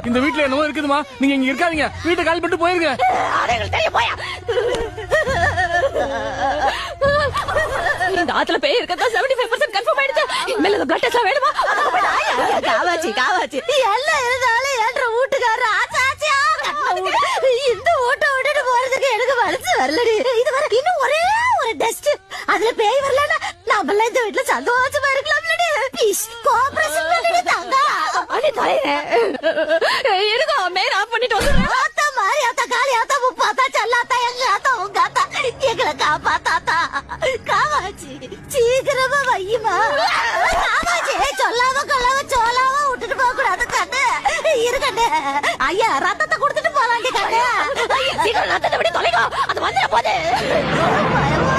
இந்த வீட்டுல என்னமோ இருக்குதுமா, நீங்க இங்க இருக்காதீங்க, வீட்டை காலி பண்ணிட்டு போயிருங்க. இந்த ஆத்துல பேய் இருக்கதா 75% கன்ஃபார்ம் ஆயிடுச்சு. இனிமேல் இந்த பிளட் டெஸ்ட் வேணுமா? காவாச்சி காவாச்சி எல்லாம் இருந்தாலும் என்ற வீட்டுக்காரர் ஆச்சாச்சியா இந்த வீட்டை விட்டுட்டு போறதுக்கு எனக்கு மனசு வரலடி. இது வர இன்னும் ஒரே ஒரு டெஸ்ட், அதுல பேய் வரலன்னா நாமெல்லாம் இந்த வீட்டுல சந்தோஷமா இருக்கலாம்லடி. ப்ளீஸ் கோஆபரேஷன் பண்ணி தாங்க. அடி தலையே இருங்க, மேல ஆஃப் பண்ணிட்டு வந்துடுறேன். ஆத்தா மாறி ஆத்தா காளி ஆத்தா முப்பாத்தா செல்லாத்தா எங்க ஆத்தா உங்க ஆத்தா எங்களை காப்பாத்தாத்தா. காவாச்சி சீக்கிரமா வையுமா. காவாச்சி சொல்லாம கொள்ளாம சோலாம விட்டுட்டு போக கூடாது கண்ணு. இருக்கண்ணு ஐயா ரத்தத்தை கொடுத்துட்டு போலாண்டி கண்ணு. சீக்கிரம் ரத்தத்தை விட தொலைங்க, அது வந்துட போகுது. பயமா